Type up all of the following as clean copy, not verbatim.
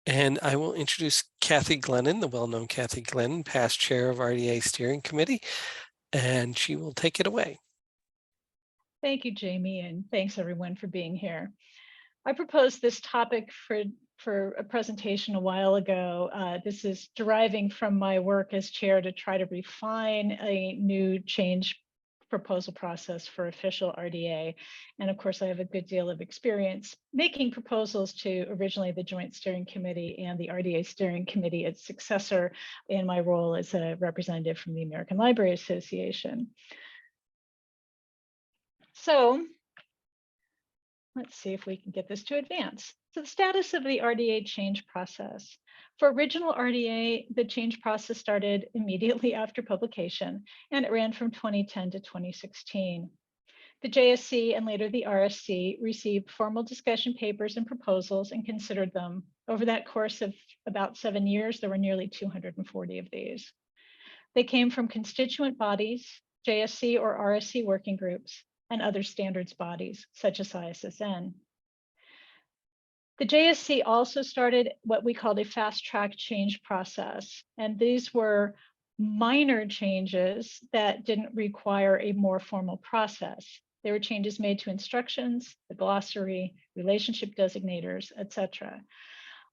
And I will introduce Kathy Glennon, the well-known Kathy Glennon, past chair of RDA Steering Committee, and she will take it away. Thank you, Jamie, and thanks everyone for being here. I proposed this topic for a presentation a while ago. This is deriving from my work as chair to try to refine a new change proposal process for official RDA. And of course, I have a good deal of experience making proposals to originally the Joint Steering Committee and the RDA Steering Committee, its successor, in my role as a representative from the American Library Association. So let's see if we can get this to advance. So the status of the RDA change process. For original RDA, the change process started immediately after publication, and it ran from 2010 to 2016. The JSC and later the RSC received formal discussion papers and proposals and considered them. Over that course of about 7 years, there were nearly 240 of these. They came from constituent bodies, JSC or RSC working groups, and other standards bodies, such as ISSN. The JSC also started what we called a fast track change process, and these were minor changes that didn't require a more formal process. There were changes made to instructions, the glossary, relationship designators, etc.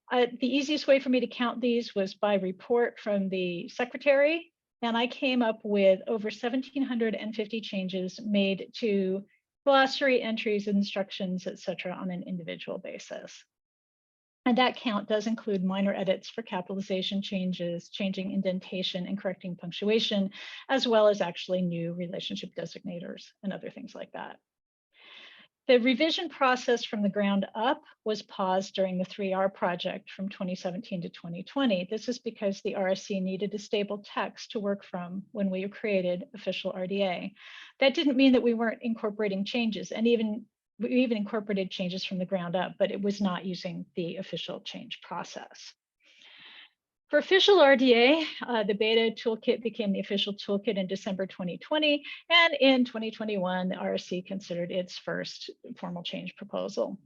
The easiest way for me to count these was by report from the secretary, and I came up with over 1,750 changes made to glossary entries, instructions, etc., on an individual basis. And that count does include minor edits for capitalization changes, changing indentation and correcting punctuation, as well as actually new relationship designators and other things like that. The revision process from the ground up was paused during the 3R project from 2017 to 2020. This is because the RSC needed a stable text to work from when we created official RDA. That didn't mean that we weren't incorporating changes, and we even incorporated changes from the ground up, but it was not using the official change process. For official RDA, the beta toolkit became the official toolkit in December 2020, and in 2021, the RSC considered its first formal change proposal.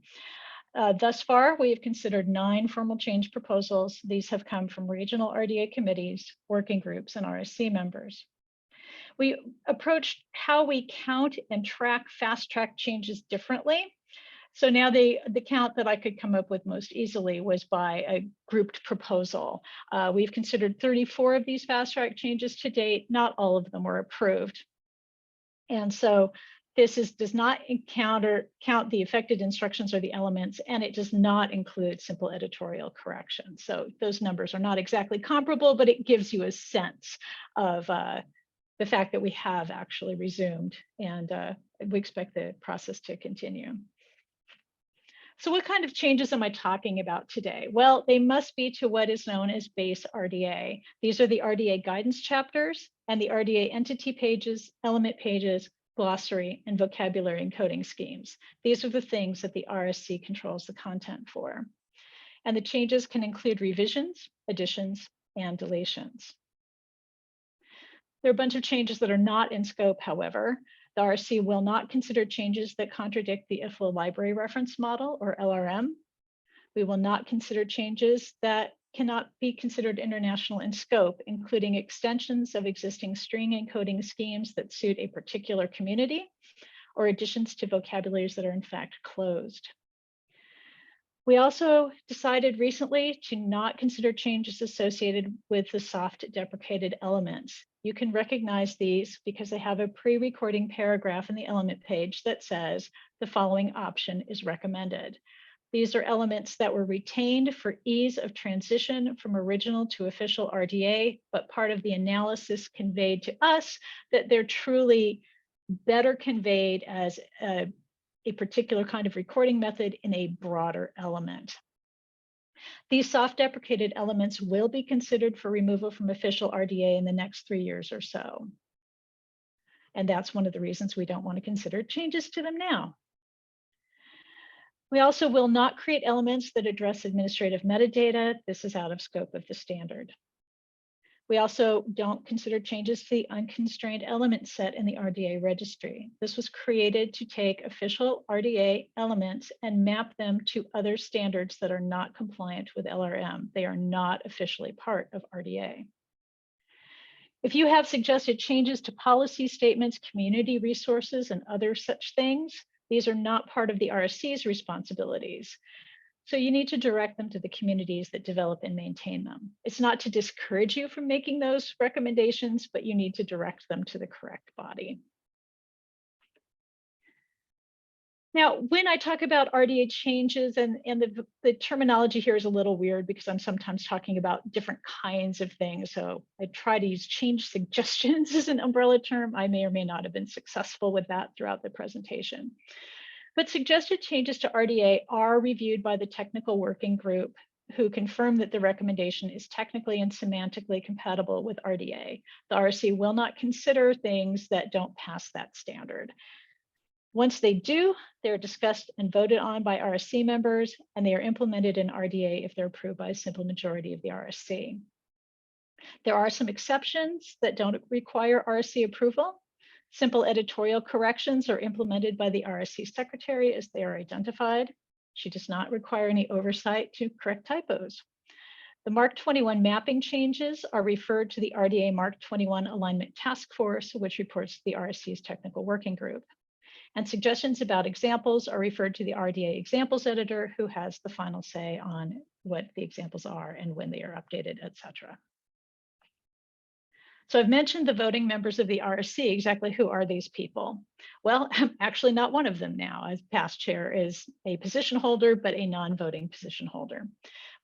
Thus far, we have considered 9 formal change proposals. These have come from regional RDA committees, working groups, and RSC members. We approached how we count and track fast track changes differently. So now the count that I could come up with most easily was by a grouped proposal. We've considered 34 of these fast track changes to date. Not all of them were approved. And so this does not count the affected instructions or the elements, and it does not include simple editorial correction. So those numbers are not exactly comparable, but it gives you a sense of the fact that we have actually resumed, and we expect the process to continue. So what kind of changes am I talking about today? Well, they must be to what is known as base RDA. These are the RDA guidance chapters and the RDA entity pages, element pages, glossary, and vocabulary encoding schemes. These are the things that the RSC controls the content for. And the changes can include revisions, additions, and deletions. There are a bunch of changes that are not in scope, however. The RSC will not consider changes that contradict the IFLA library reference model, or LRM. We will not consider changes that cannot be considered international in scope, including extensions of existing string encoding schemes that suit a particular community, or additions to vocabularies that are in fact closed. We also decided recently to not consider changes associated with the soft deprecated elements. You can recognize these because they have a pre-recording paragraph in the element page that says the following option is recommended. These are elements that were retained for ease of transition from original to official RDA, but part of the analysis conveyed to us that they're truly better conveyed as a particular kind of recording method in a broader element. These soft deprecated elements will be considered for removal from official RDA in the next 3 years or so. And that's one of the reasons we don't want to consider changes to them now. We also will not create elements that address administrative metadata. This is out of scope of the standard. We also don't consider changes to the unconstrained element set in the RDA registry. This was created to take official RDA elements and map them to other standards that are not compliant with LRM. They are not officially part of RDA. If you have suggested changes to policy statements, community resources, and other such things, these are not part of the RSC's responsibilities. So you need to direct them to the communities that develop and maintain them. It's not to discourage you from making those recommendations, but you need to direct them to the correct body. Now, when I talk about RDA changes, and the terminology here is a little weird because I'm sometimes talking about different kinds of things. So I try to use change suggestions as an umbrella term. I may or may not have been successful with that throughout the presentation. But suggested changes to RDA are reviewed by the technical working group, who confirm that the recommendation is technically and semantically compatible with RDA. The RSC will not consider things that don't pass that standard. Once they do, they're discussed and voted on by RSC members, and they are implemented in RDA if they're approved by a simple majority of the RSC. There are some exceptions that don't require RSC approval. Simple editorial corrections are implemented by the RSC secretary as they are identified. She does not require any oversight to correct typos. The Mark 21 mapping changes are referred to the RDA Mark 21 Alignment Task Force, which reports to the RSC's technical working group. And suggestions about examples are referred to the RDA examples editor, who has the final say on what the examples are and when they are updated, etc. So I've mentioned the voting members of the RSC. Exactly who are these people? Well, I'm actually not one of them now, as past chair is a position holder, but a non-voting position holder.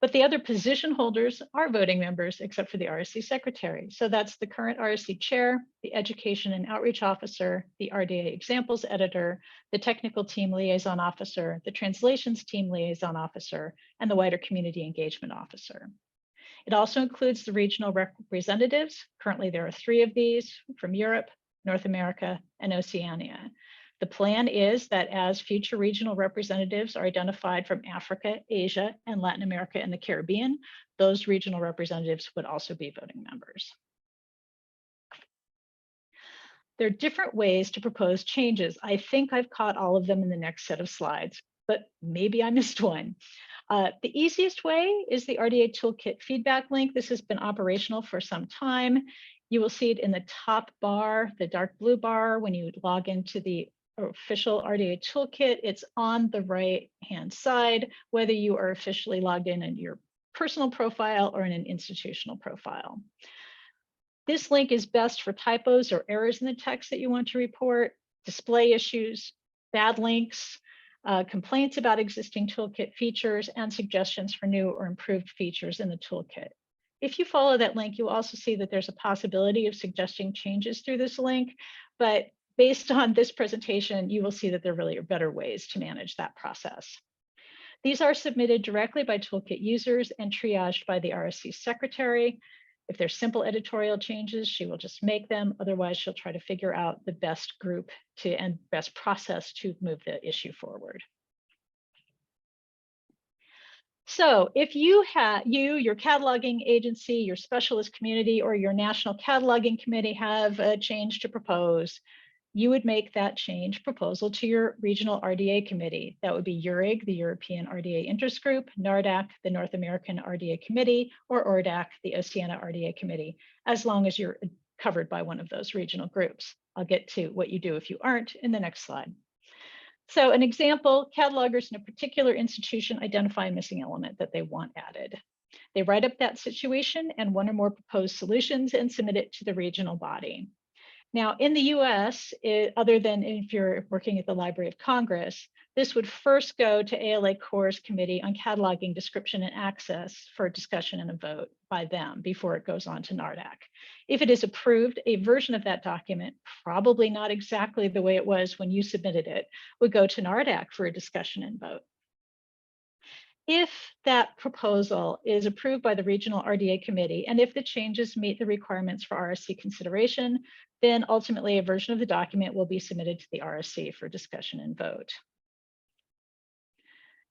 But the other position holders are voting members, except for the RSC secretary. So that's the current RSC chair, the education and outreach officer, the RDA examples editor, the technical team liaison officer, the translations team liaison officer, and the wider community engagement officer. It also includes the regional representatives. Currently, there are 3 of these from Europe, North America, and Oceania. The plan is that as future regional representatives are identified from Africa, Asia, and Latin America and the Caribbean, those regional representatives would also be voting members. There are different ways to propose changes. I think I've caught all of them in the next set of slides, but maybe I missed one. The easiest way is the RDA Toolkit feedback link. This has been operational for some time. You will see it in the top bar, the dark blue bar, when you log into the official RDA Toolkit. It's on the right-hand side, whether you are officially logged in your personal profile or in an institutional profile. This link is best for typos or errors in the text that you want to report, display issues, bad links, complaints about existing toolkit features, and suggestions for new or improved features in the toolkit. If you follow that link, you'll also see that there's a possibility of suggesting changes through this link, but based on this presentation, you will see that there really are better ways to manage that process. These are submitted directly by toolkit users and triaged by the RSC secretary. If there's simple editorial changes, she will just make them. Otherwise, she'll try to figure out the best group and best process to move the issue forward. So if your cataloging agency, your specialist community, or your national cataloging committee have a change to propose, you would make that change proposal to your regional RDA committee. That would be EURIG, the European RDA Interest Group, NARDAC, the North American RDA Committee, or ORDAC, the Oceania RDA Committee, as long as you're covered by one of those regional groups. I'll get to what you do if you aren't in the next slide. So an example, catalogers in a particular institution identify a missing element that they want added. They write up that situation and one or more proposed solutions and submit it to the regional body. Now, in the US, other than if you're working at the Library of Congress, this would first go to ALA Corps' Committee on Cataloging, Description, and Access for discussion and a vote by them before it goes on to NARDAC. If it is approved, a version of that document, probably not exactly the way it was when you submitted it, would go to NARDAC for a discussion and vote. If that proposal is approved by the regional RDA committee, and if the changes meet the requirements for RSC consideration, then ultimately a version of the document will be submitted to the RSC for discussion and vote.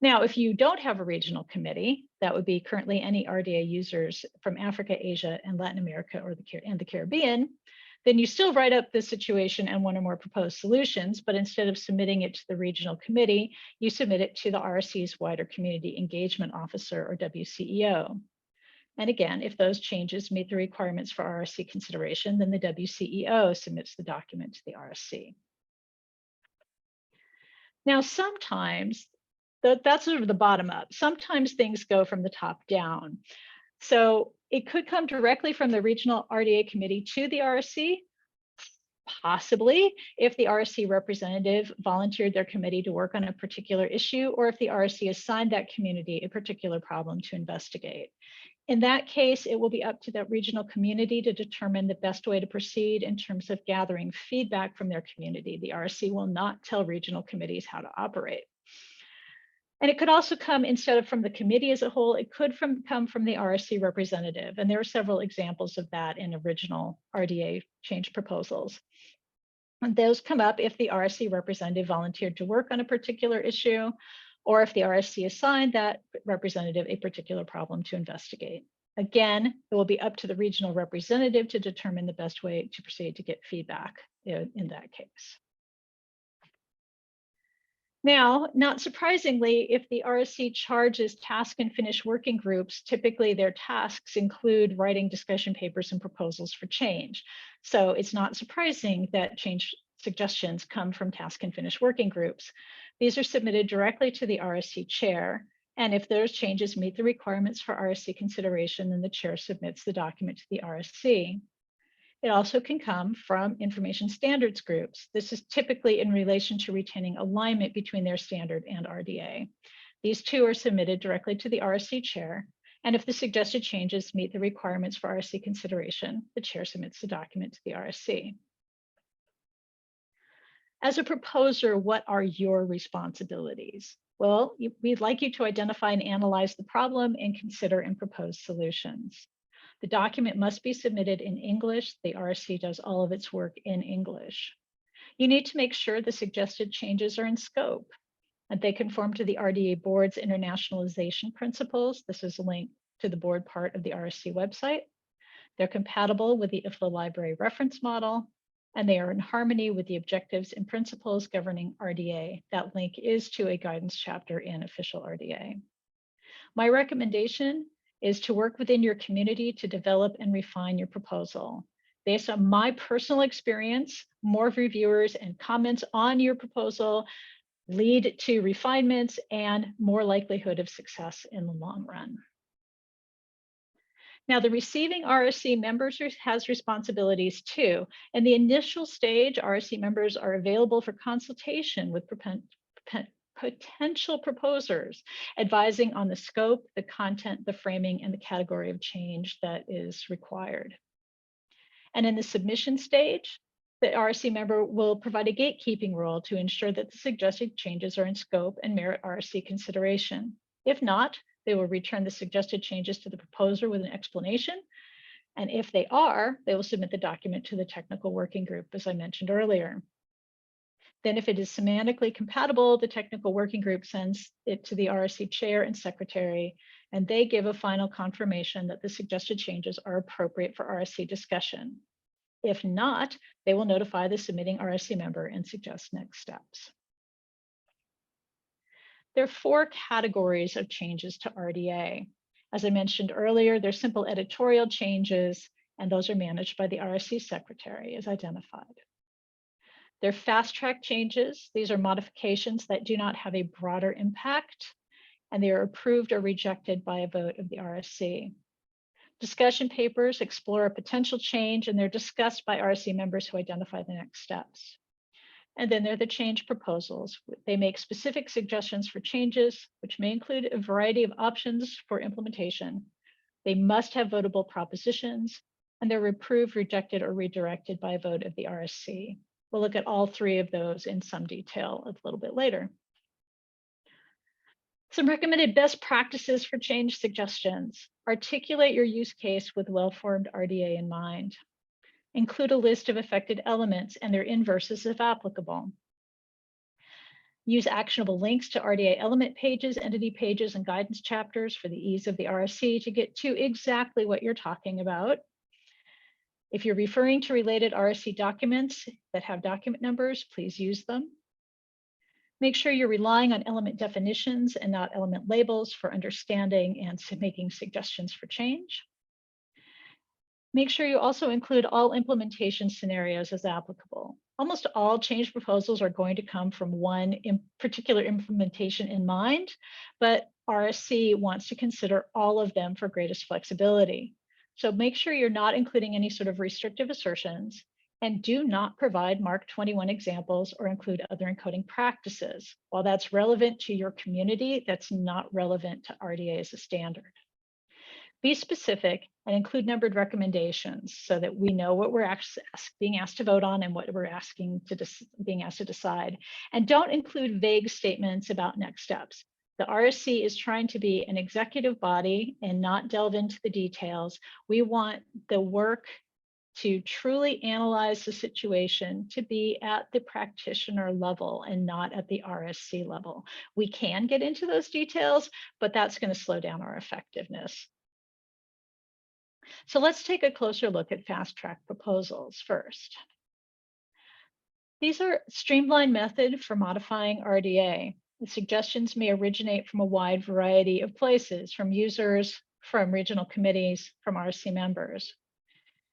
Now, if you don't have a regional committee, that would be currently any RDA users from Africa, Asia, and Latin America or the Caribbean, then you still write up the situation and one or more proposed solutions, but instead of submitting it to the regional committee, you submit it to the RSC's wider community engagement officer or WCEO. And again, if those changes meet the requirements for RSC consideration, then the WCEO submits the document to the RSC. Now, sometimes that's sort of the bottom up. Sometimes things go from the top down. So it could come directly from the regional RDA committee to the RSC, possibly if the RSC representative volunteered their committee to work on a particular issue, or if the RSC assigned that community a particular problem to investigate. In that case, it will be up to that regional community to determine the best way to proceed in terms of gathering feedback from their community. The RSC will not tell regional committees how to operate. And it could also come, instead of from the committee as a whole, it could come from the RSC representative. And there are several examples of that in original RDA change proposals. And those come up if the RSC representative volunteered to work on a particular issue, or if the RSC assigned that representative a particular problem to investigate. Again, it will be up to the regional representative to determine the best way to proceed to get feedback in that case. Now, not surprisingly, if the RSC charges task and finish working groups, typically their tasks include writing discussion papers and proposals for change. So it's not surprising that change suggestions come from task and finish working groups. These are submitted directly to the RSC chair. And if those changes meet the requirements for RSC consideration, then the chair submits the document to the RSC. It also can come from information standards groups. This is typically in relation to retaining alignment between their standard and RDA. These two are submitted directly to the RSC chair. And if the suggested changes meet the requirements for RSC consideration, the chair submits the document to the RSC. As a proposer, what are your responsibilities? Well, we'd like you to identify and analyze the problem and consider and propose solutions. The document must be submitted in English. The RSC does all of its work in English. You need to make sure the suggested changes are in scope and they conform to the RDA board's internationalization principles. This is a link to the board part of the RSC website. They're compatible with the IFLA library reference model, and they are in harmony with the objectives and principles governing RDA. That link is to a guidance chapter in official RDA. My recommendation is to work within your community to develop and refine your proposal. Based on my personal experience, more reviewers and comments on your proposal lead to refinements and more likelihood of success in the long run. Now, the receiving RSC members has responsibilities too. In the initial stage, RSC members are available for consultation with potential proposers, advising on the scope, the content, the framing, and the category of change that is required. And in the submission stage, the RSC member will provide a gatekeeping role to ensure that the suggested changes are in scope and merit RSC consideration. If not, they will return the suggested changes to the proposer with an explanation. And if they are, they will submit the document to the technical working group, as I mentioned earlier. Then if it is semantically compatible, the technical working group sends it to the RSC chair and secretary, and they give a final confirmation that the suggested changes are appropriate for RSC discussion. If not, they will notify the submitting RSC member and suggest next steps. There are 4 categories of changes to RDA. As I mentioned earlier, they're simple editorial changes, and those are managed by the RSC secretary as identified. They're fast-track changes. These are modifications that do not have a broader impact, and they are approved or rejected by a vote of the RSC. Discussion papers explore a potential change, and they're discussed by RSC members who identify the next steps. And then there are the change proposals. They make specific suggestions for changes, which may include a variety of options for implementation. They must have votable propositions, and they're approved, rejected, or redirected by a vote of the RSC. We'll look at all 3 of those in some detail a little bit later. Some recommended best practices for change suggestions. Articulate your use case with well-formed RDA in mind. Include a list of affected elements and their inverses if applicable. Use actionable links to RDA element pages, entity pages, and guidance chapters for the ease of the RSC to get to exactly what you're talking about. If you're referring to related RSC documents that have document numbers, please use them. Make sure you're relying on element definitions and not element labels for understanding and making suggestions for change. Make sure you also include all implementation scenarios as applicable. Almost all change proposals are going to come from one particular implementation in mind, but RSC wants to consider all of them for greatest flexibility. So make sure you're not including any sort of restrictive assertions, and do not provide MARC 21 examples or include other encoding practices. While that's relevant to your community, that's not relevant to RDA as a standard. Be specific and include numbered recommendations so that we know what we're being asked to vote on and what we're being asked to decide. And don't include vague statements about next steps. The RSC is trying to be an executive body and not delve into the details. We want the work to truly analyze the situation to be at the practitioner level and not at the RSC level. We can get into those details, but that's going to slow down our effectiveness. So let's take a closer look at fast track proposals first. These are streamlined method for modifying RDA. The suggestions may originate from a wide variety of places, from users, from regional committees, from RSC members.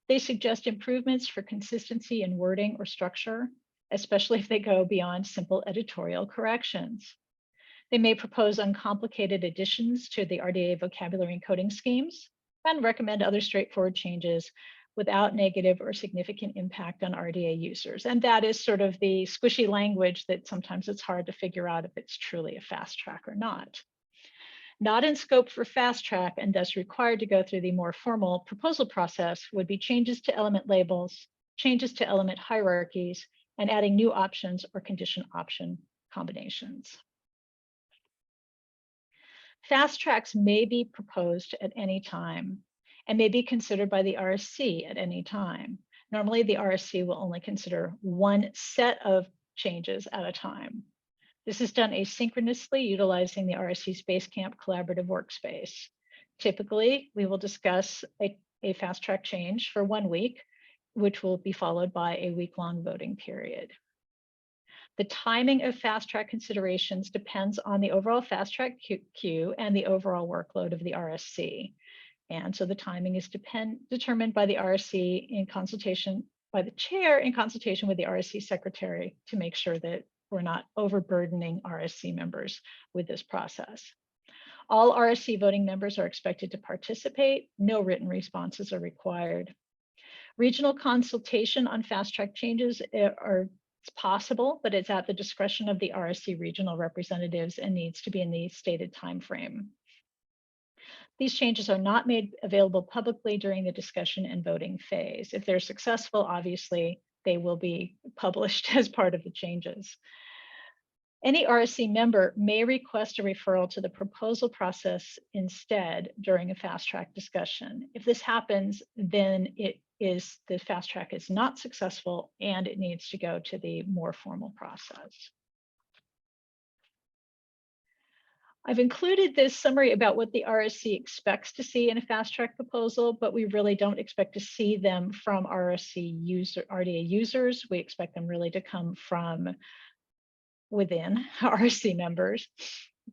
They suggest improvements for consistency in wording or structure, especially if they go beyond simple editorial corrections. They may propose uncomplicated additions to the RDA vocabulary encoding schemes and recommend other straightforward changes without negative or significant impact on RDA users. And that is sort of the squishy language that sometimes it's hard to figure out if it's truly a fast track or not. Not in scope for fast track and thus required to go through the more formal proposal process would be changes to element labels, changes to element hierarchies, and adding new options or condition option combinations. Fast tracks may be proposed at any time and may be considered by the RSC at any time. Normally, the RSC will only consider one set of changes at a time. This is done asynchronously utilizing the RSC Basecamp collaborative workspace. Typically, we will discuss a fast track change for 1 week, which will be followed by a week-long voting period. The timing of fast track considerations depends on the overall fast track queue and the overall workload of the RSC. And so the timing is determined by the RSC in consultation, by the chair in consultation with the RSC secretary to make sure that we're not overburdening RSC members with this process. All RSC voting members are expected to participate. No written responses are required. Regional consultation on fast track changes it's possible, but it's at the discretion of the RSC regional representatives and needs to be in the stated time frame. These changes are not made available publicly during the discussion and voting phase. If they're successful, obviously, they will be published as part of the changes. Any RSC member may request a referral to the proposal process instead during a fast track discussion. If this happens, then the fast track is not successful and it needs to go to the more formal process. I've included this summary about what the RSC expects to see in a fast track proposal, but we really don't expect to see them from RDA users. We expect them really to come from within RSC members.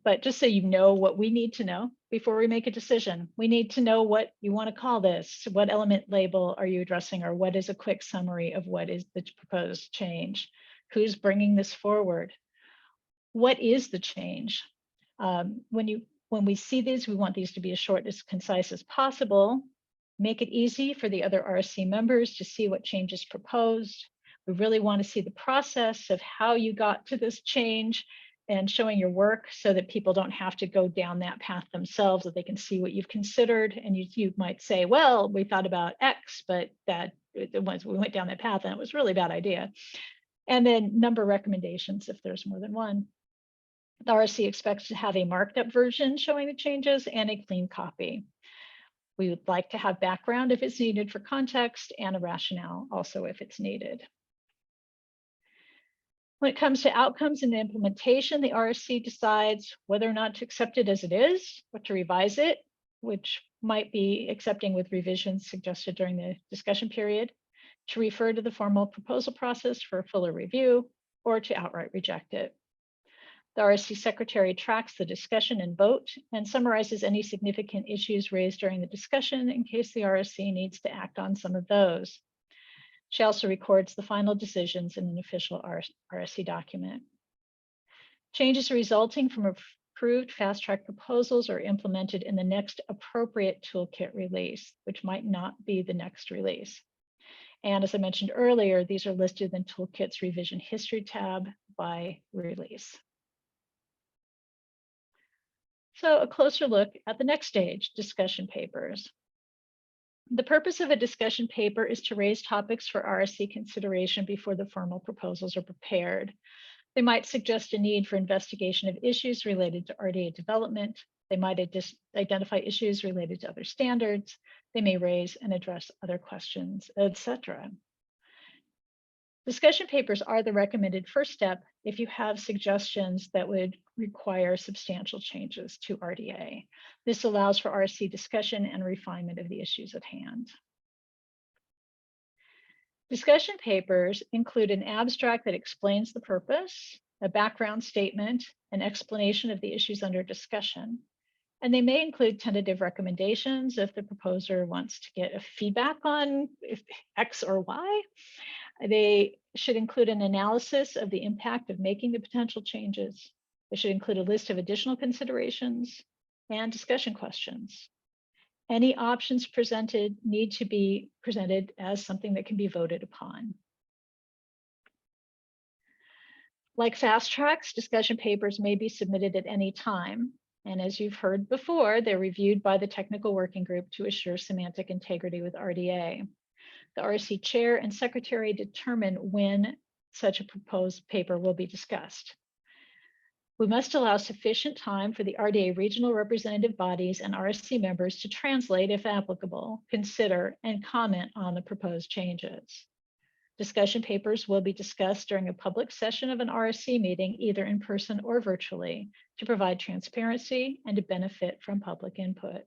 But just so you know what we need to know before we make a decision, we need to know what you want to call this. What element label are you addressing, or what is a quick summary of what is the proposed change? Who's bringing this forward? What is the change? When we see these, we want these to be as short as concise as possible. Make it easy for the other RSC members to see what change is proposed. We really want to see the process of how you got to this change and showing your work so that people don't have to go down that path themselves, that they can see what you've considered. And you might say, well, we thought about X, but once we went down that path and it was really a bad idea. And then number recommendations if there's more than one. The RSC expects to have a marked up version showing the changes and a clean copy. We would like to have background if it's needed for context and a rationale also if it's needed. When it comes to outcomes and implementation, the RSC decides whether or not to accept it as it is or to revise it, which might be accepting with revisions suggested during the discussion period, to refer to the formal proposal process for a fuller review, or to outright reject it. The RSC Secretary tracks the discussion and vote and summarizes any significant issues raised during the discussion in case the RSC needs to act on some of those. She also records the final decisions in an official RSC document. Changes resulting from approved fast-track proposals are implemented in the next appropriate toolkit release, which might not be the next release. And as I mentioned earlier, these are listed in Toolkit's Revision History tab by release. So a closer look at the next stage, discussion papers. The purpose of a discussion paper is to raise topics for RSC consideration before the formal proposals are prepared. They might suggest a need for investigation of issues related to RDA development. They might identify issues related to other standards. They may raise and address other questions, etc. Discussion papers are the recommended first step if you have suggestions that would require substantial changes to RDA. This allows for RSC discussion and refinement of the issues at hand. Discussion papers include an abstract that explains the purpose, a background statement, an explanation of the issues under discussion, and they may include tentative recommendations if the proposer wants to get a feedback on if X or Y. They should include an analysis of the impact of making the potential changes. They should include a list of additional considerations and discussion questions. Any options presented need to be presented as something that can be voted upon. Like fast tracks, discussion papers may be submitted at any time. And as you've heard before, they're reviewed by the technical working group to assure semantic integrity with RDA. The RSC chair and secretary determine when such a proposed paper will be discussed. We must allow sufficient time for the RDA regional representative bodies and RSC members to translate, if applicable, consider, and comment on the proposed changes. Discussion papers will be discussed during a public session of an RSC meeting, either in person or virtually, to provide transparency and to benefit from public input.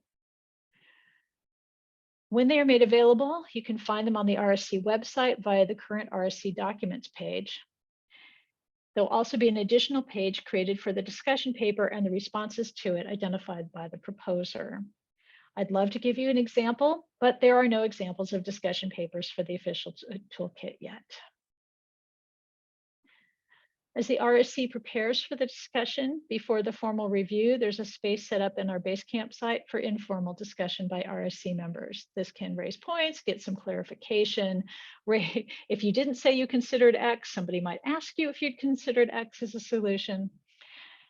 When they are made available, you can find them on the RSC website via the current RSC documents page. There'll also be an additional page created for the discussion paper and the responses to it identified by the proposer. I'd love to give you an example, but there are no examples of discussion papers for the official toolkit yet. As the RSC prepares for the discussion before the formal review, there's a space set up in our Basecamp site for informal discussion by RSC members. This can raise points, get some clarification. If you didn't say you considered X, somebody might ask you if you'd considered X as a solution.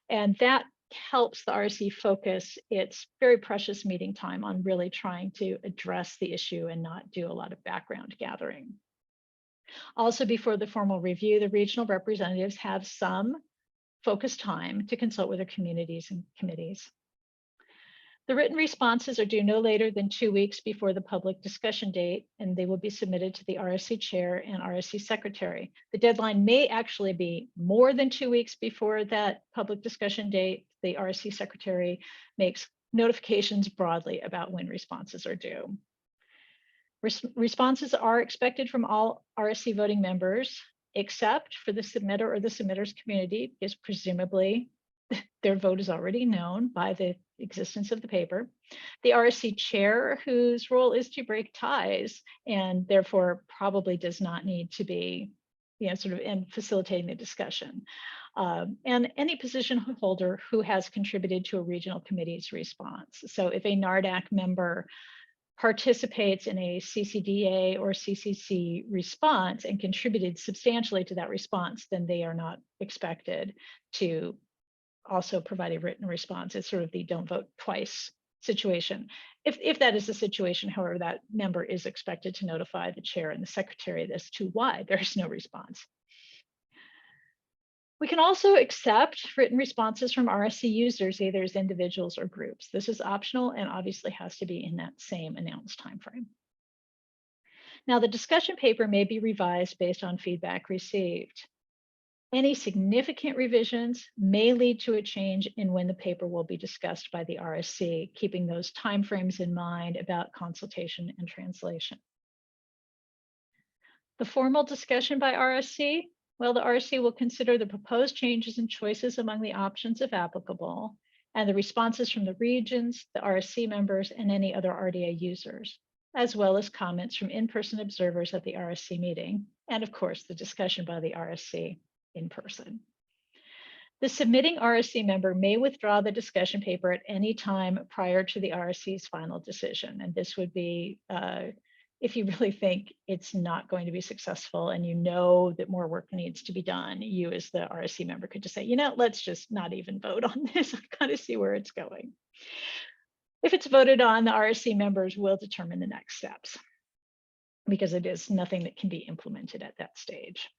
And that helps the RSC focus its very precious meeting time on really trying to address the issue and not do a lot of background gathering. Also, before the formal review, the regional representatives have some focused time to consult with their communities and committees. The written responses are due no later than 2 weeks before the public discussion date, and they will be submitted to the RSC chair and RSC secretary. The deadline may actually be more than 2 weeks before that public discussion date. The RSC secretary makes notifications broadly about when responses are due. Responses are expected from all RSC voting members, except for the submitter or the submitter's community, because presumably their vote is already known by the existence of the paper. The RSC chair, whose role is to break ties and therefore probably does not need to be, sort of in facilitating the discussion. And any position holder who has contributed to a regional committee's response. So if a NARDAC member participates in a CCDA or CCC response and contributed substantially to that response, then they are not expected to also provide a written response. It's sort of the don't vote twice situation. If that is the situation, however, that member is expected to notify the chair and the secretary as to why there's no response. We can also accept written responses from RSC users, either as individuals or groups. This is optional and obviously has to be in that same announced timeframe. Now, the discussion paper may be revised based on feedback received. Any significant revisions may lead to a change in when the paper will be discussed by the RSC, keeping those timeframes in mind about consultation and translation. The formal discussion by RSC, well, the RSC will consider the proposed changes and choices among the options if applicable, and the responses from the regions, the RSC members, and any other RDA users, as well as comments from in-person observers at the RSC meeting, and of course, the discussion by the RSC in person. The submitting RSC member may withdraw the discussion paper at any time prior to the RSC's final decision. And this would be if you really think it's not going to be successful and you know that more work needs to be done, you as the RSC member could just say, you know, let's just not even vote on this. I've got to see where it's going. If it's voted on, the RSC members will determine the next steps because it is nothing that can be implemented at that stage.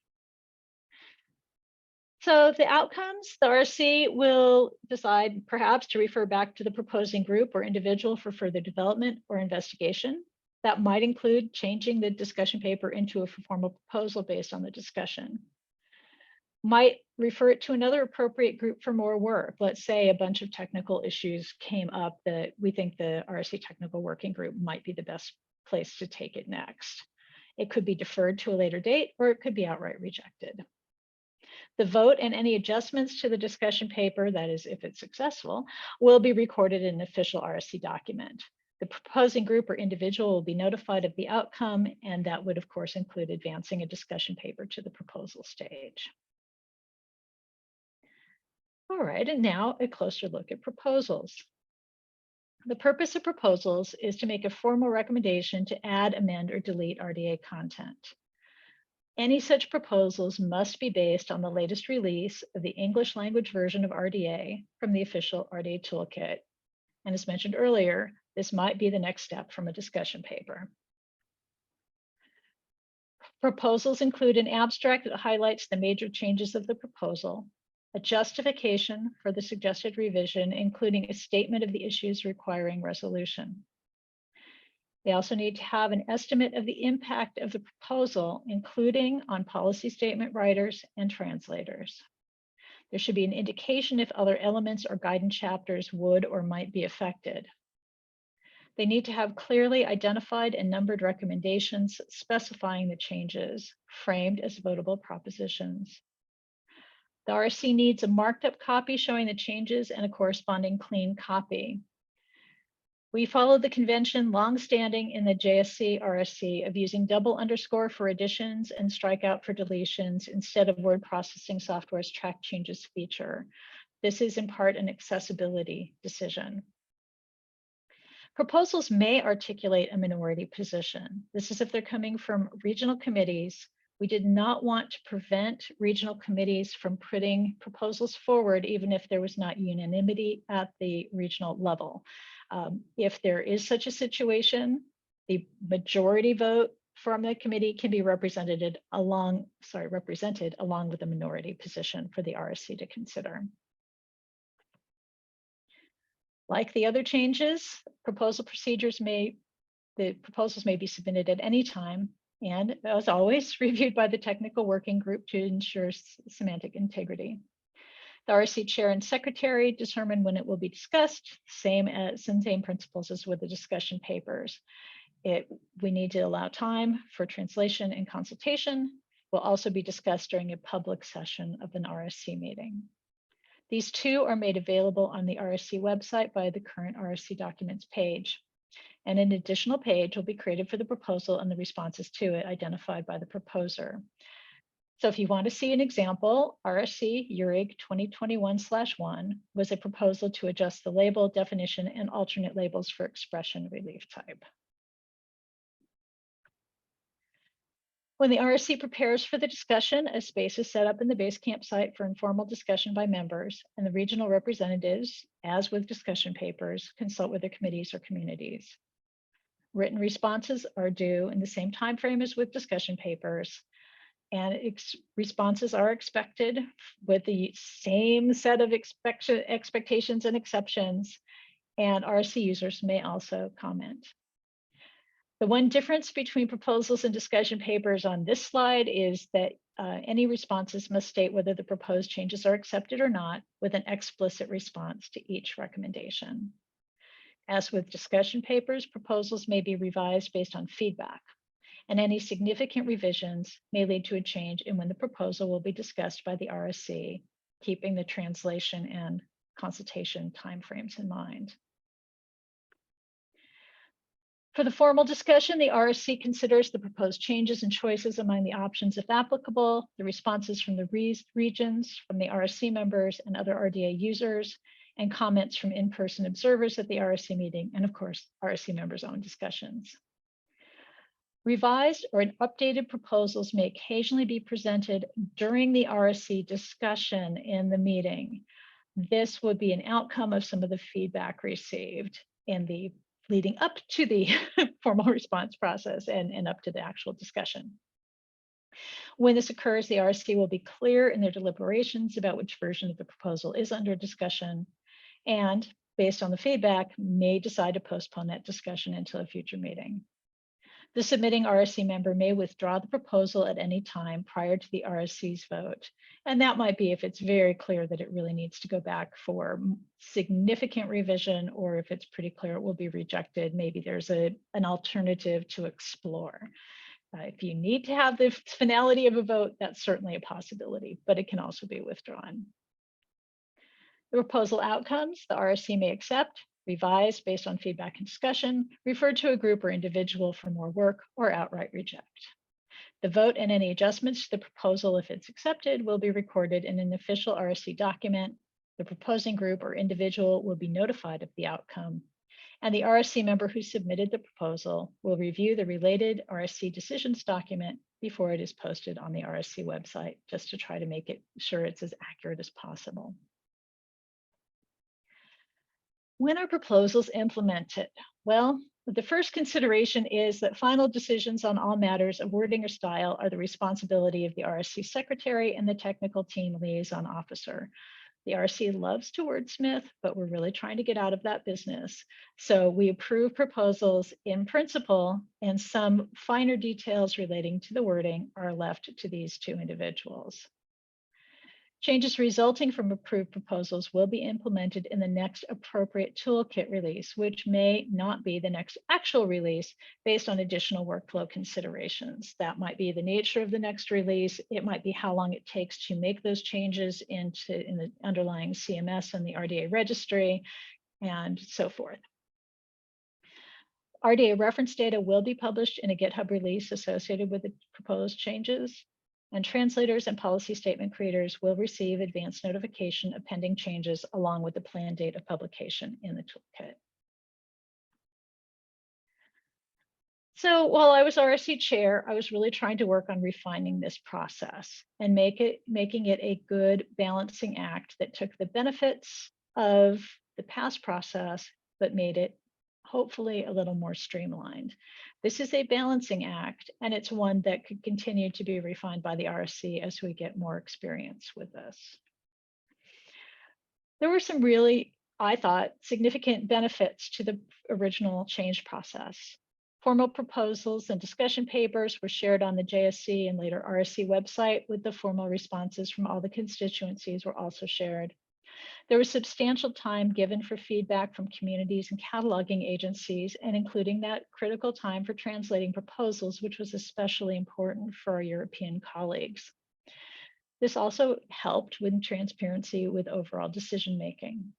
So the outcomes, the RSC will decide perhaps to refer back to the proposing group or individual for further development or investigation. That might include changing the discussion paper into a formal proposal based on the discussion. Might refer it to another appropriate group for more work. Let's say a bunch of technical issues came up that we think the RSC technical working group might be the best place to take it next. It could be deferred to a later date, or it could be outright rejected. The vote and any adjustments to the discussion paper, that is, if it's successful, will be recorded in an official RSC document. The proposing group or individual will be notified of the outcome, and that would, of course, include advancing a discussion paper to the proposal stage. All right, and now a closer look at proposals. The purpose of proposals is to make a formal recommendation to add, amend, or delete RDA content. Any such proposals must be based on the latest release of the English language version of RDA from the official RDA toolkit. And as mentioned earlier, this might be the next step from a discussion paper. Proposals include an abstract that highlights the major changes of the proposal, a justification for the suggested revision, including a statement of the issues requiring resolution. They also need to have an estimate of the impact of the proposal, including on policy statement writers and translators. There should be an indication if other elements or guidance chapters would or might be affected. They need to have clearly identified and numbered recommendations specifying the changes, framed as votable propositions. The RSC needs a marked up copy showing the changes and a corresponding clean copy. We followed the convention longstanding in the JSC RSC of using double underscore for additions and strikeout for deletions instead of word processing software's track changes feature. This is in part an accessibility decision. Proposals may articulate a minority position. This is if they're coming from regional committees. We did not want to prevent regional committees from putting proposals forward, even if there was not unanimity at the regional level. If there is such a situation, the majority vote from the committee can be represented along with a minority position for the RSC to consider. Like the other changes, proposal procedures the proposals may be submitted at any time, and as always, reviewed by the technical working group to ensure semantic integrity. The RSC chair and secretary determine when it will be discussed, same principles as with the discussion papers. We need to allow time for translation and consultation. Will also be discussed during a public session of an RSC meeting. These two are made available on the RSC website by the current RSC documents page. And an additional page will be created for the proposal and the responses to it identified by the proposer. So if you want to see an example, RSC URIG 2021/1 was a proposal to adjust the label, definition, and alternate labels for expression relief type. When the RSC prepares for the discussion, a space is set up in the Basecamp site for informal discussion by members, and the regional representatives, as with discussion papers, consult with their committees or communities. Written responses are due in the same time frame as with discussion papers, and responses are expected with the same set of expectations and exceptions, and RSC users may also comment. The one difference between proposals and discussion papers on this slide is that any responses must state whether the proposed changes are accepted or not, with an explicit response to each recommendation. As with discussion papers, proposals may be revised based on feedback, and any significant revisions may lead to a change in when the proposal will be discussed by the RSC, keeping the translation and consultation timeframes in mind. For the formal discussion, the RSC considers the proposed changes and choices among the options if applicable, the responses from the regions, from the RSC members and other RDA users, and comments from in-person observers at the RSC meeting, and of course, RSC members' own discussions. Revised or updated proposals may occasionally be presented during the RSC discussion in the meeting. This would be an outcome of some of the feedback received in the leading up to the formal response process and up to the actual discussion. When this occurs, the RSC will be clear in their deliberations about which version of the proposal is under discussion, and based on the feedback, may decide to postpone that discussion until a future meeting. The submitting RSC member may withdraw the proposal at any time prior to the RSC's vote. And that might be if it's very clear that it really needs to go back for significant revision, or if it's pretty clear it will be rejected, maybe there's an alternative to explore. If you need to have the finality of a vote, that's certainly a possibility, but it can also be withdrawn. The proposal outcomes the RSC may accept, revise based on feedback and discussion, refer to a group or individual for more work, or outright reject. The vote and any adjustments to the proposal, if it's accepted, will be recorded in an official RSC document. The proposing group or individual will be notified of the outcome, and the RSC member who submitted the proposal will review the related RSC decisions document before it is posted on the RSC website, just to try to make it sure it's as accurate as possible. When are proposals implemented? Well, the first consideration is that final decisions on all matters of wording or style are the responsibility of the RSC secretary and the technical team liaison officer. The RSC loves to wordsmith, but we're really trying to get out of that business. So we approve proposals in principle, and some finer details relating to the wording are left to these two individuals. Changes resulting from approved proposals will be implemented in the next appropriate toolkit release, which may not be the next actual release based on additional workflow considerations. That might be the nature of the next release. It might be how long it takes to make those changes in the underlying CMS and the RDA registry, and so forth. RDA reference data will be published in a GitHub release associated with the proposed changes, and translators and policy statement creators will receive advance notification of pending changes along with the planned date of publication in the toolkit. So while I was RSC chair, I was really trying to work on refining this process and making it a good balancing act that took the benefits of the past process, but made it hopefully a little more streamlined. This is a balancing act, and it's one that could continue to be refined by the RSC as we get more experience with this. There were some really, I thought, significant benefits to the original change process. Formal proposals and discussion papers were shared on the JSC and later RSC website, with the formal responses from all the constituencies were also shared. There was substantial time given for feedback from communities and cataloging agencies, and including that critical time for translating proposals, which was especially important for our European colleagues. This also helped with transparency with overall decision-making.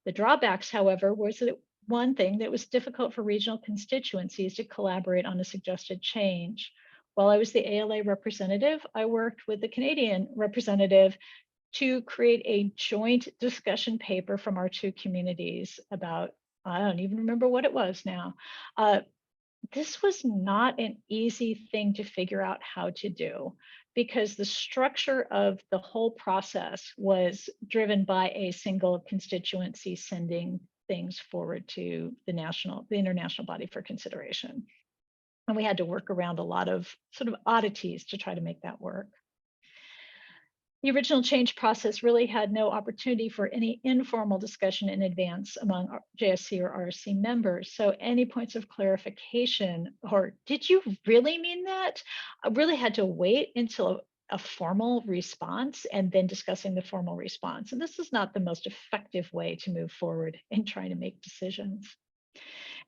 The drawbacks, however, was that one thing that was difficult for regional constituencies to collaborate on a suggested change. While I was the ALA representative, I worked with the Canadian representative to create a joint discussion paper from our two communities about, I don't even remember what it was now. This was not an easy thing to figure out how to do, because the structure of the whole process was driven by a single constituency sending things forward to the international body for consideration. And we had to work around a lot of sort of oddities to try to make that work. The original change process really had no opportunity for any informal discussion in advance among JSC or RSC members. So any points of clarification or did you really mean that? I really had to wait until a formal response and then discussing the formal response. And this is not the most effective way to move forward in trying to make decisions.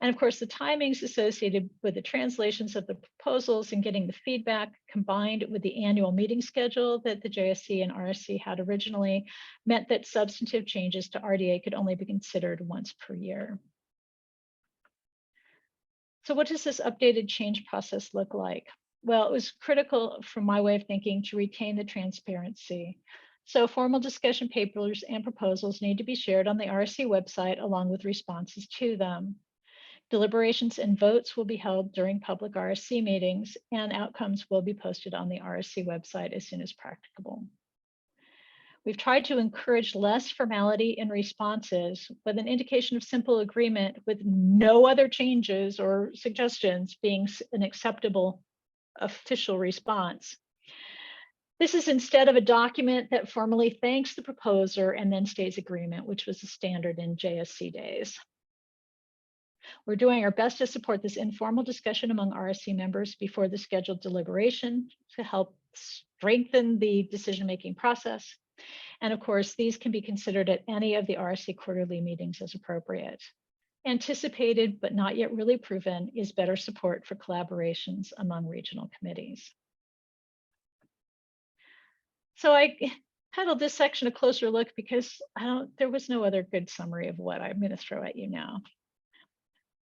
And of course, the timings associated with the translations of the proposals and getting the feedback combined with the annual meeting schedule that the JSC and RSC had originally meant that substantive changes to RDA could only be considered once per year. So what does this updated change process look like? Well, it was critical from my way of thinking to retain the transparency. So formal discussion papers and proposals need to be shared on the RSC website along with responses to them. Deliberations and votes will be held during public RSC meetings, and outcomes will be posted on the RSC website as soon as practicable. We've tried to encourage less formality in responses with an indication of simple agreement with no other changes or suggestions being an acceptable official response. This is instead of a document that formally thanks the proposer and then states agreement, which was the standard in JSC days. We're doing our best to support this informal discussion among RSC members before the scheduled deliberation to help strengthen the decision-making process. And of course, these can be considered at any of the RSC quarterly meetings as appropriate. Anticipated, but not yet really proven, is better support for collaborations among regional committees. So I titled this section a closer look because there was no other good summary of what I'm going to throw at you now.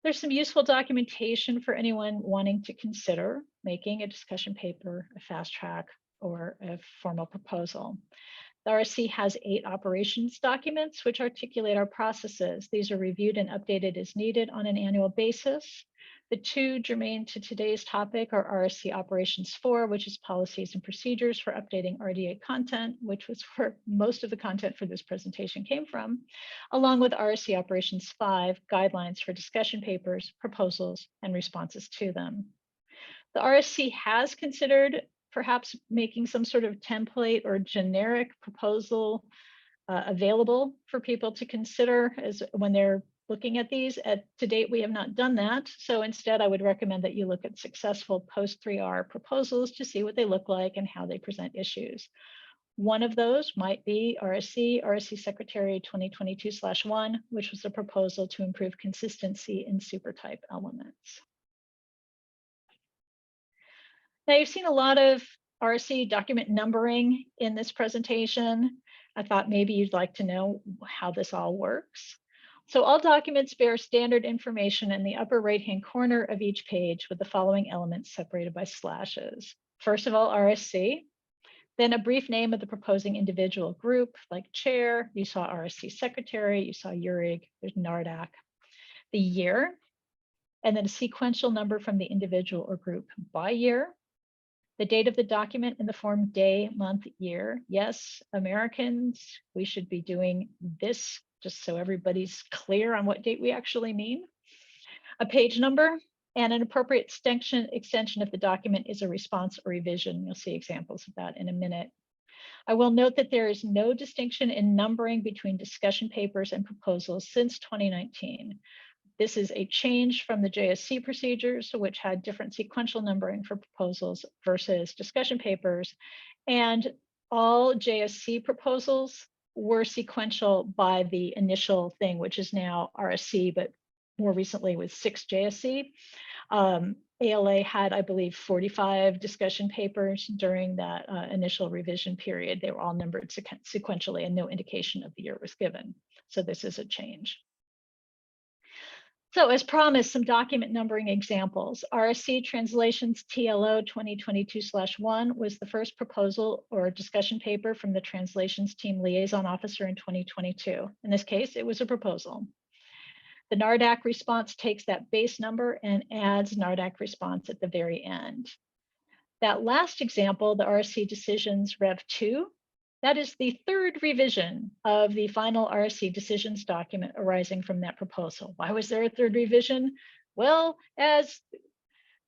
There's some useful documentation for anyone wanting to consider making a discussion paper, a fast track, or a formal proposal. The RSC has 8 operations documents which articulate our processes. These are reviewed and updated as needed on an annual basis. The 2 germane to today's topic are RSC Operations 4, which is policies and procedures for updating RDA content, which was where most of the content for this presentation came from, along with RSC Operations 5, guidelines for discussion papers, proposals, and responses to them. The RSC has considered perhaps making some sort of template or generic proposal available for people to consider as when they're looking at these. To date, we have not done that. So instead, I would recommend that you look at successful post-3R proposals to see what they look like and how they present issues. One of those might be RSC Secretary 2022/1, which was a proposal to improve consistency in supertype elements. Now, you've seen a lot of RSC document numbering in this presentation. I thought maybe you'd like to know how this all works. So all documents bear standard information in the upper right-hand corner of each page with the following elements separated by slashes. First of all, RSC, then a brief name of the proposing individual group, like chair, you saw RSC secretary, you saw URIG, there's NARDAC, the year, and then a sequential number from the individual or group by year, the date of the document in the form day, month, year. Yes, Americans, we should be doing this just so everybody's clear on what date we actually mean. A page number and an appropriate extension if the document is a response or revision. You'll see examples of that in a minute. I will note that there is no distinction in numbering between discussion papers and proposals since 2019. This is a change from the JSC procedures, which had different sequential numbering for proposals versus discussion papers. And all JSC proposals were sequential by the initial thing, which is now RSC, but more recently with 6 JSC. ALA had, I believe, 45 discussion papers during that initial revision period. They were all numbered sequentially and no indication of the year was given. So this is a change. So as promised, some document numbering examples. RSC Translations TLO 2022/1 was the first proposal or discussion paper from the Translations Team Liaison Officer in 2022. In this case, it was a proposal. The NARDAC response takes that base number and adds NARDAC response at the very end. That last example, the RSC Decisions Rev 2, that is the 3rd revision of the final RSC decisions document arising from that proposal. Why was there a 3rd revision? Well, as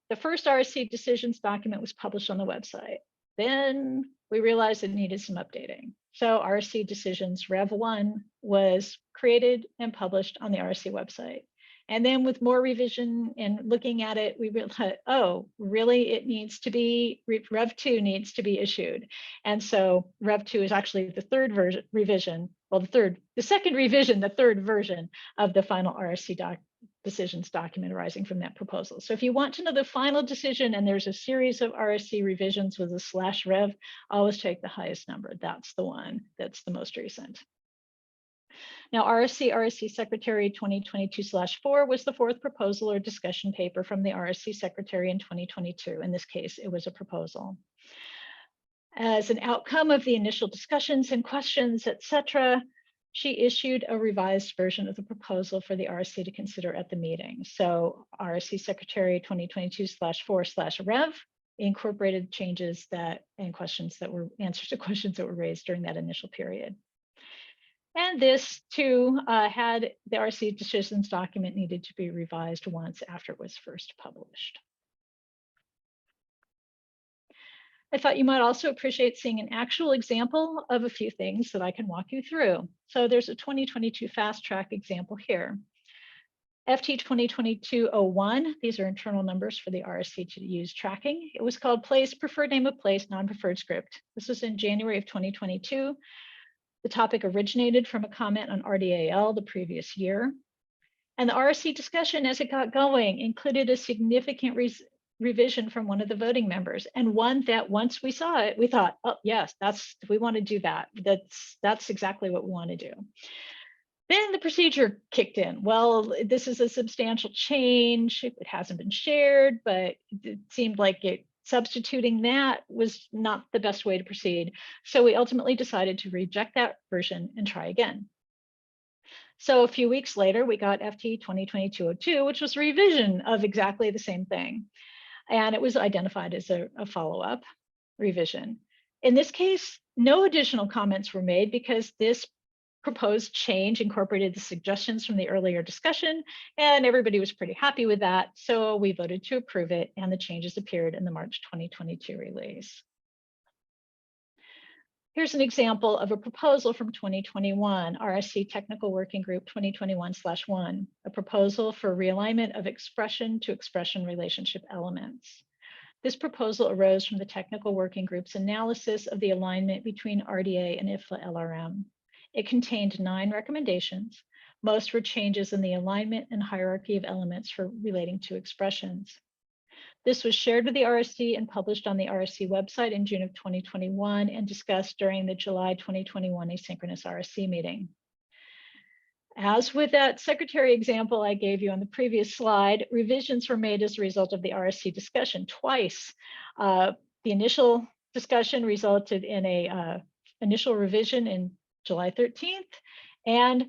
the first RSC decisions document was published on the website, then we realized it needed some updating. So RSC Decisions Rev 1 was created and published on the RSC website. And then with more revision and looking at it, we realized, oh, really, it needs to be, Rev 2 needs to be issued. And so Rev 2 is actually the third revision, well, the second revision, the third version of the final RSC decisions document arising from that proposal. So if you want to know the final decision and there's a series of RSC revisions with a /rev, always take the highest number. That's the one that's the most recent. Now, RSC Secretary 2022/4 was the fourth proposal or discussion paper from the RSC Secretary in 2022. In this case, it was a proposal. As an outcome of the initial discussions and questions, etc., she issued a revised version of the proposal for the RSC to consider at the meeting. So RSC Secretary 2022/4/Rev incorporated changes that and questions that were answers to questions that were raised during that initial period. And this too had the RSC decisions document needed to be revised once after it was first published. I thought you might also appreciate seeing an actual example of a few things that I can walk you through. So there's a 2022 fast track example here. FT 2022-01, these are internal numbers for the RSC to use tracking. It was called place, preferred name of place, non-preferred script. This was in January of 2022. The topic originated from a comment on RDAL the previous year. And the RSC discussion as it got going included a significant revision from one of the voting members, and one that once we saw it, we thought, oh yes, we want to do that. That's exactly what we want to do. Then the procedure kicked in. Well, this is a substantial change. It hasn't been shared, but it seemed like substituting that was not the best way to proceed. So we ultimately decided to reject that version and try again. So a few weeks later, we got FT 2022-02, which was a revision of exactly the same thing. And it was identified as a follow-up revision. In this case, no additional comments were made because this proposed change incorporated the suggestions from the earlier discussion, and everybody was pretty happy with that. So we voted to approve it, and the changes appeared in the March 2022 release. Here's an example of a proposal from 2021, RSC Technical Working Group 2021/1, a proposal for realignment of expression to expression relationship elements. This proposal arose from the Technical Working Group's analysis of the alignment between RDA and IFLA LRM. It contained 9 recommendations. Most were changes in the alignment and hierarchy of elements for relating to expressions. This was shared with the RSC and published on the RSC website in June of 2021 and discussed during the July 2021 asynchronous RSC meeting. As with that secretary example I gave you on the previous slide, revisions were made as a result of the RSC discussion twice. The initial discussion resulted in an initial revision in July 13th, and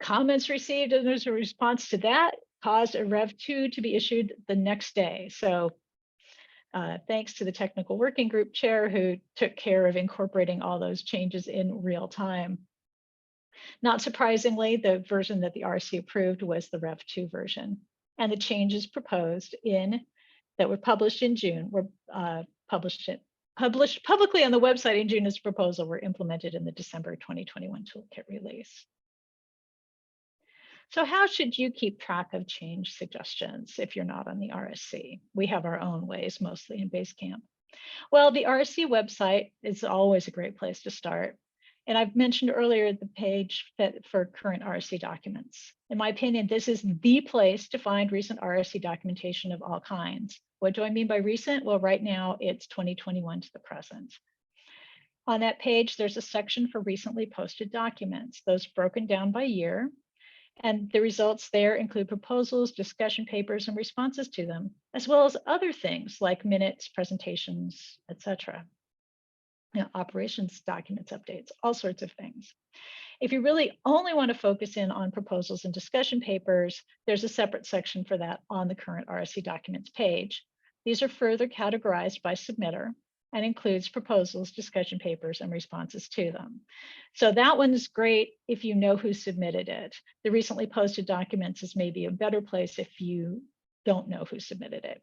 comments received as a response to that caused a Rev 2 to be issued the next day. So thanks to the Technical Working Group chair who took care of incorporating all those changes in real time. Not surprisingly, the version that the RSC approved was the Rev 2 version, and the changes proposed that were published in June were published publicly on the website in June as a proposal were implemented in the December 2021 toolkit release. So how should you keep track of change suggestions if you're not on the RSC? We have our own ways, mostly in Basecamp. Well, the RSC website is always a great place to start. And I've mentioned earlier the page for current RSC documents. In my opinion, this is the place to find recent RSC documentation of all kinds. What do I mean by recent? Well, right now it's 2021 to the present. On that page, there's a section for recently posted documents, those broken down by year. And the results there include proposals, discussion papers, and responses to them, as well as other things like minutes, presentations, etc. Operations documents, updates, all sorts of things. If you really only want to focus in on proposals and discussion papers, there's a separate section for that on the current RSC documents page. These are further categorized by submitter and includes proposals, discussion papers, and responses to them. So that one's great if you know who submitted it. The recently posted documents is maybe a better place if you don't know who submitted it.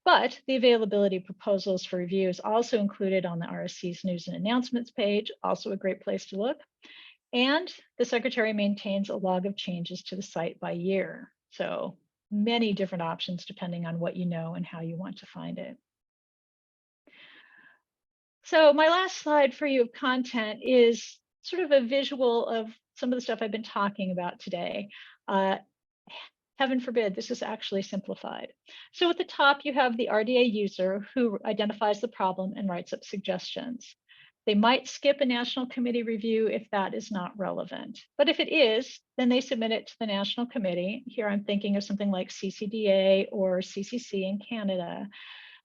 But the availability of proposals for review is also included on the RSC's news and announcements page, also a great place to look. And the secretary maintains a log of changes to the site by year. So many different options depending on what you know and how you want to find it. So my last slide for you of content is sort of a visual of some of the stuff I've been talking about today. Heaven forbid, this is actually simplified. So at the top, you have the RDA user who identifies the problem and writes up suggestions. They might skip a national committee review if that is not relevant. But if it is, then they submit it to the national committee. Here I'm thinking of something like CCDA or CCC in Canada,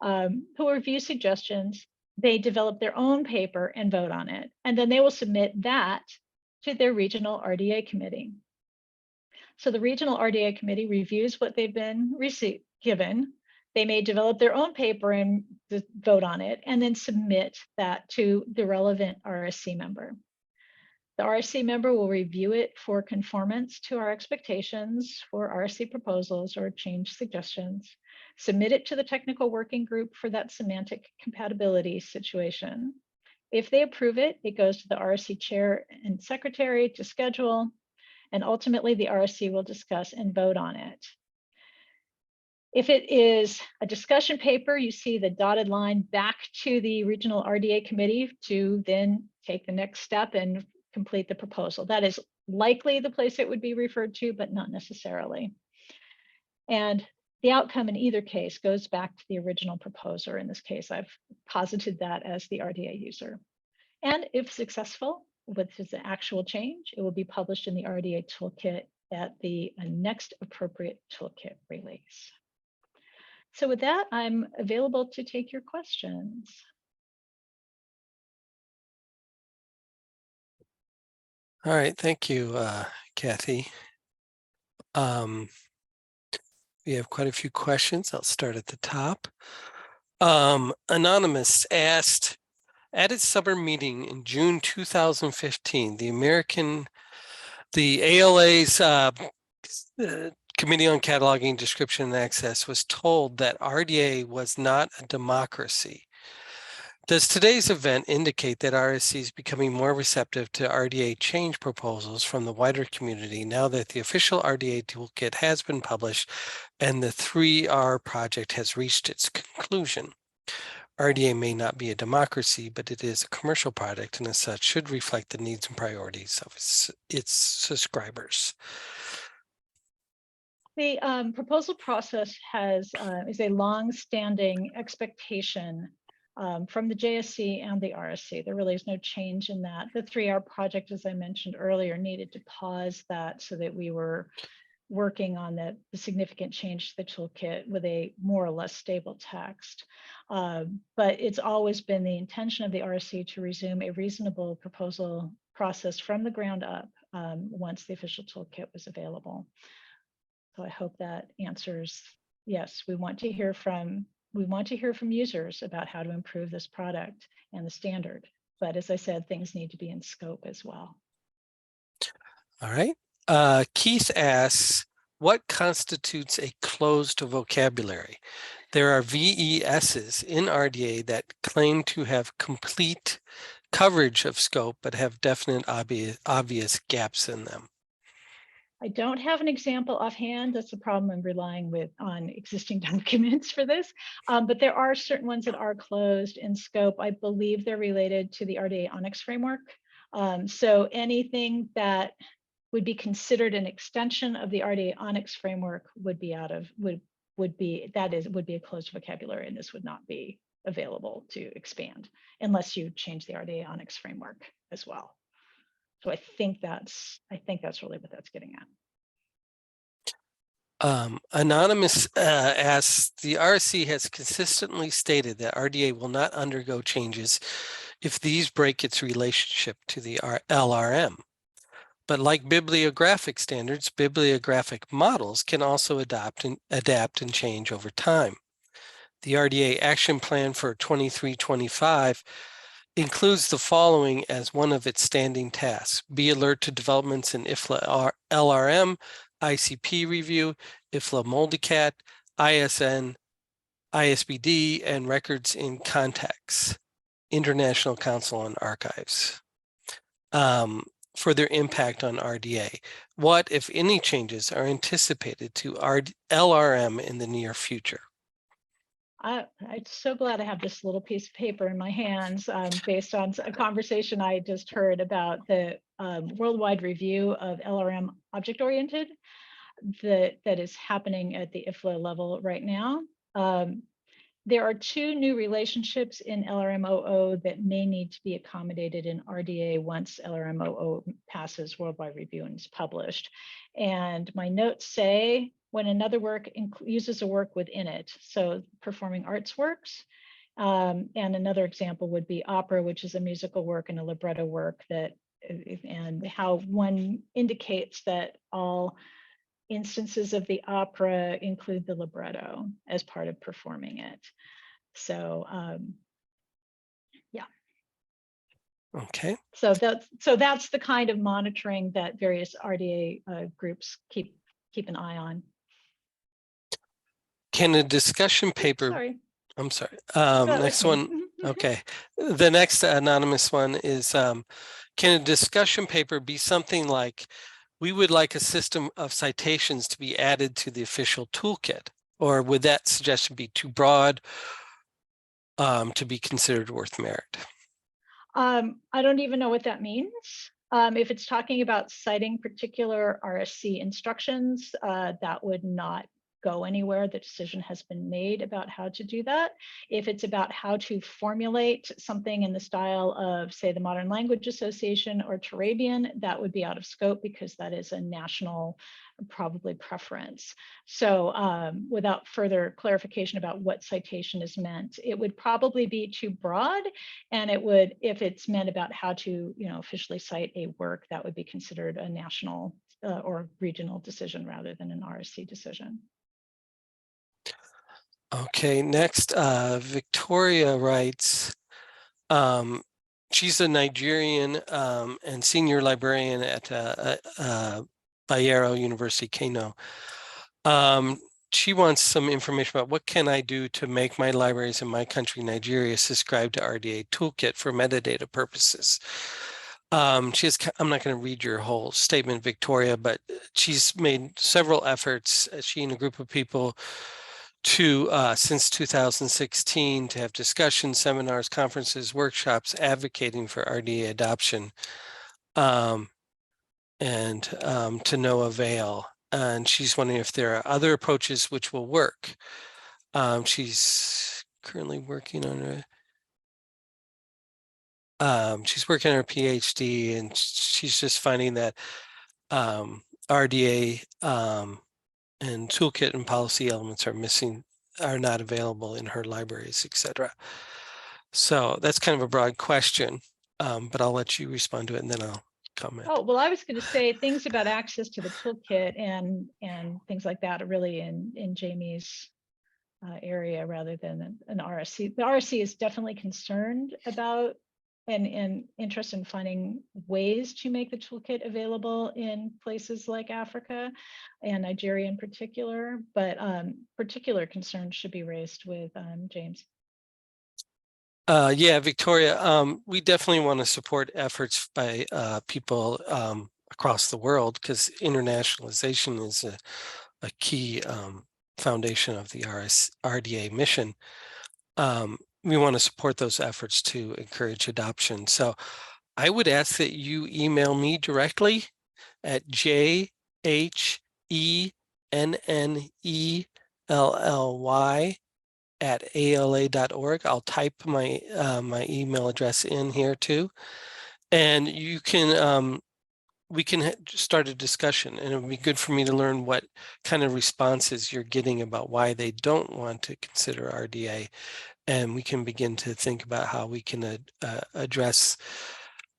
who review suggestions. They develop their own paper and vote on it. And then they will submit that to their regional RDA committee. So the regional RDA committee reviews what they've been given. They may develop their own paper and vote on it, and then submit that to the relevant RSC member. The RSC member will review it for conformance to our expectations for RSC proposals or change suggestions, submit it to the technical working group for that semantic compatibility situation. If they approve it, it goes to the RSC chair and secretary to schedule, and ultimately the RSC will discuss and vote on it. If it is a discussion paper, you see the dotted line back to the regional RDA committee to then take the next step and complete the proposal. That is likely the place it would be referred to, but not necessarily. And the outcome in either case goes back to the original proposer. In this case, I've posited that as the RDA user. And if successful with the actual change, it will be published in the RDA toolkit at the next appropriate toolkit release. So with that, I'm available to take your questions. All right, thank you, Kathy. We have quite a few questions. I'll start at the top. Anonymous asked, at its summer meeting in June 2015, the ALA's Committee on Cataloging, Description, and Access was told that RDA was not a democracy. Does today's event indicate that RSC is becoming more receptive to RDA change proposals from the wider community now that the official RDA toolkit has been published and the 3R project has reached its conclusion? RDA may not be a democracy, but it is a commercial product and as such should reflect the needs and priorities of its subscribers. The proposal process is a long-standing expectation from the JSC and the RSC. There really is no change in that. The 3R project, as I mentioned earlier, needed to pause that so that we were working on the significant change to the toolkit with a more or less stable text. But it's always been the intention of the RSC to resume a reasonable proposal process from the ground up once the official toolkit was available. So I hope that answers, yes, we want to hear from users about how to improve this product and the standard. But as I said, things need to be in scope as well. All right. Keith asks, what constitutes a closed vocabulary? There are VESs in RDA that claim to have complete coverage of scope, but have definite obvious gaps in them. I don't have an example offhand. That's the problem. I'm relying on existing documents for this. But there are certain ones that are closed in scope. I believe they're related to the RDA Onyx framework. So anything that would be considered an extension of the RDA Onyx framework would be a closed vocabulary, and this would not be available to expand unless you change the RDA Onyx framework as well. So I think that's really what that's getting at. Anonymous asks, the RSC has consistently stated that RDA will not undergo changes if these break its relationship to the LRM. But like bibliographic standards, bibliographic models can also adapt and change over time. The RDA Action Plan for 23-25 includes the following as one of its standing tasks: be alert to developments in IFLA LRM, ICP review, IFLA Multicat, ISN, ISBD, and records in context, International Council on Archives, for their impact on RDA. What, if any, changes are anticipated to LRM in the near future? I'm so glad I have this little piece of paper in my hands based on a conversation I just heard about the worldwide review of LRM object-oriented that is happening at the IFLA level right now. There are two new relationships in LRMOO that may need to be accommodated in RDA once LRMOO passes worldwide review and is published. And my notes say when another work uses a work within it, so performing arts works. And another example would be opera, which is a musical work and a libretto work and how one indicates that all instances of the opera include the libretto as part of performing it. So yeah. Okay. So that's the kind of monitoring that various RDA groups keep an eye on. Can a discussion paper? Sorry. I'm sorry. Next one. Okay. The next anonymous one is, can a discussion paper be something like, we would like a system of citations to be added to the official toolkit? Or would that suggestion be too broad to be considered worth merit? I don't even know what that means. If it's talking about citing particular RSC instructions, that would not go anywhere. The decision has been made about how to do that. If it's about how to formulate something in the style of, say, the Modern Language Association or Turabian, that would be out of scope because that is a national probably preference. So without further clarification about what citation is meant, it would probably be too broad. And it would, if it's meant about how to, officially cite a work, that would be considered a national or regional decision rather than an RSC decision. Okay, next, Victoria writes, she's a Nigerian and senior librarian at Bayero University, Kano. She wants some information about what can I do to make my libraries in my country, Nigeria, subscribe to RDA Toolkit for metadata purposes. I'm not going to read your whole statement, Victoria, but she's made several efforts, she and a group of people, to since 2016 to have discussions, seminars, conferences, workshops advocating for RDA adoption, and to no avail. And she's wondering if there are other approaches which will work. She's currently working on she's working on her PhD, and she's just finding that RDA and toolkit and policy elements are not available in her libraries, etc. So that's kind of a broad question, but I'll let you respond to it and then I'll comment. Oh, well, I was going to say things about access to the toolkit and things like that are really in Jamie's area rather than an RSC. The RSC is definitely concerned about and interested in finding ways to make the toolkit available in places like Africa and Nigeria in particular, but particular concerns should be raised with James. Yeah, Victoria, we definitely want to support efforts by people across the world, because internationalization is a key foundation of the RDA mission. We want to support those efforts to encourage adoption. So I would ask that you email me directly at jhennelly@ala.org. I'll type my my email address in here too, and you can we can start a discussion, and it would be good for me to learn what kind of responses you're getting about why they don't want to consider RDA, and we can begin to think about how we can address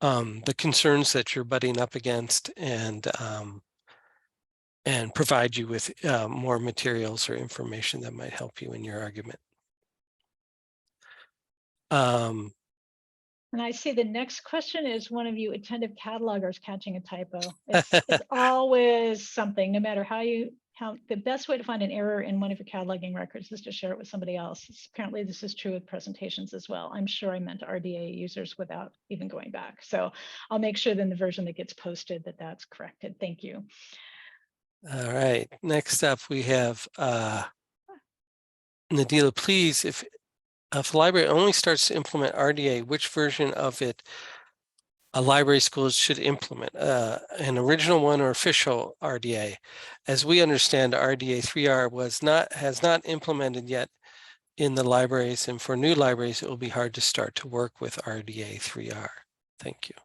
the concerns that you're butting up against, and provide you with more materials or information that might help you in your argument. And I see the next question is one of you attentive catalogers catching a typo. It's always something, no matter how you the best way to find an error in one of your cataloging records is to share it with somebody else. Apparently this is true with presentations as well. I'm sure I meant RDA users without even going back. So I'll make sure that in the version that gets posted that that's corrected. Thank you. All right, next up we have Nadila, please, if a library only starts to implement RDA, which version of it a library schools should implement, an original one or official RDA? As we understand, RDA 3R has not implemented yet in the libraries, and for new libraries, it will be hard to start to work with RDA 3R. Thank you.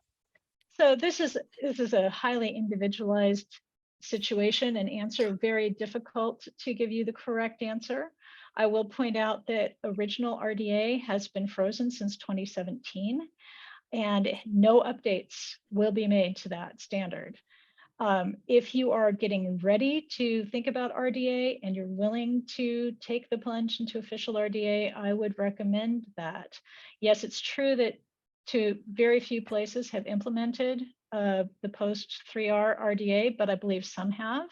So this is a highly individualized situation and answer, very difficult to give you the correct answer. I will point out that original RDA has been frozen since 2017. And no updates will be made to that standard. If you are getting ready to think about RDA and you're willing to take the plunge into official RDA, I would recommend that. Yes, it's true that very few places have implemented the post 3R RDA, but I believe some have.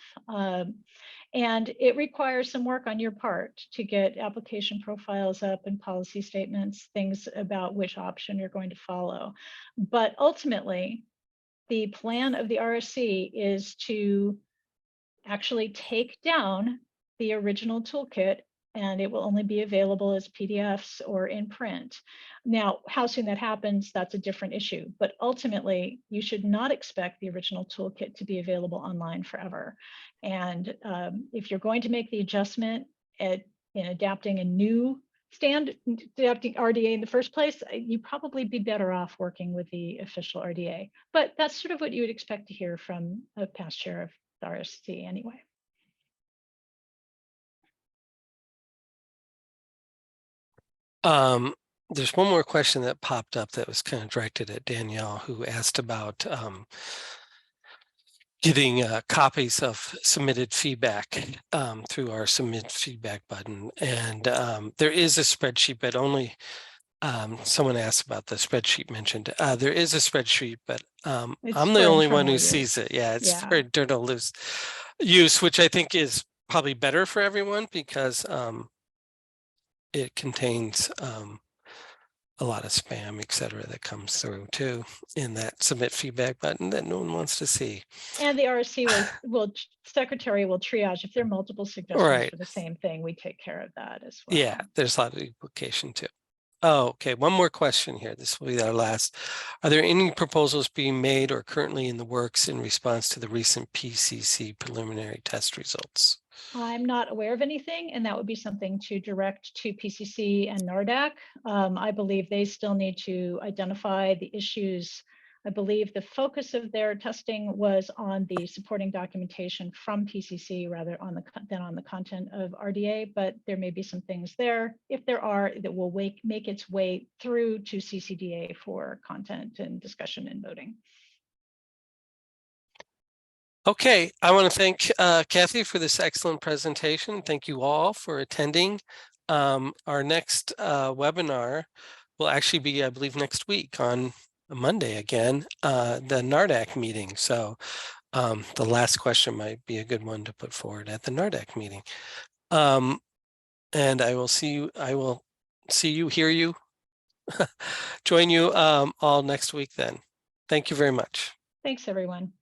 And it requires some work on your part to get application profiles up and policy statements, things about which option you're going to follow. But ultimately, the plan of the RSC is to actually take down the original toolkit, and it will only be available as PDFs or in print. Now, how soon that happens, that's a different issue. But ultimately, you should not expect the original toolkit to be available online forever. And if you're going to make the adjustment in adapting a new adapting RDA in the first place, you'd probably be better off working with the official RDA. But that's sort of what you would expect to hear from a past chair of the RSC anyway. There's one more question that popped up that was kind of directed at Danielle, who asked about getting copies of submitted feedback through our submit feedback button. And there is a spreadsheet, but only someone asked about the spreadsheet mentioned. There is a spreadsheet, but I'm the only one who sees it. Yeah, it's for internal use, which I think is probably better for everyone because it contains a lot of spam, et cetera, that comes through too in that submit feedback button that no one wants to see. And the RSC secretary will triage if there are multiple suggestions for the same thing. We take care of that as well. Yeah, there's a lot of duplication too. Oh, okay. One more question here. This will be our last. Are there any proposals being made or currently in the works in response to the recent PCC preliminary test results? I'm not aware of anything, and that would be something to direct to PCC and NARDAC. I believe they still need to identify the issues. I believe the focus of their testing was on the supporting documentation from PCC rather than on the content of RDA, but there may be some things there, if there are, that will make its way through to CCDA for content and discussion and voting. Okay, I want to thank Kathy for this excellent presentation. Thank you all for attending. Our next webinar will actually be, I believe, next week on Monday again, the NARDAC meeting. So the last question might be a good one to put forward at the NARDAC meeting. And I will see you, hear you, join you all next week then. Thank you very much. Thanks, everyone.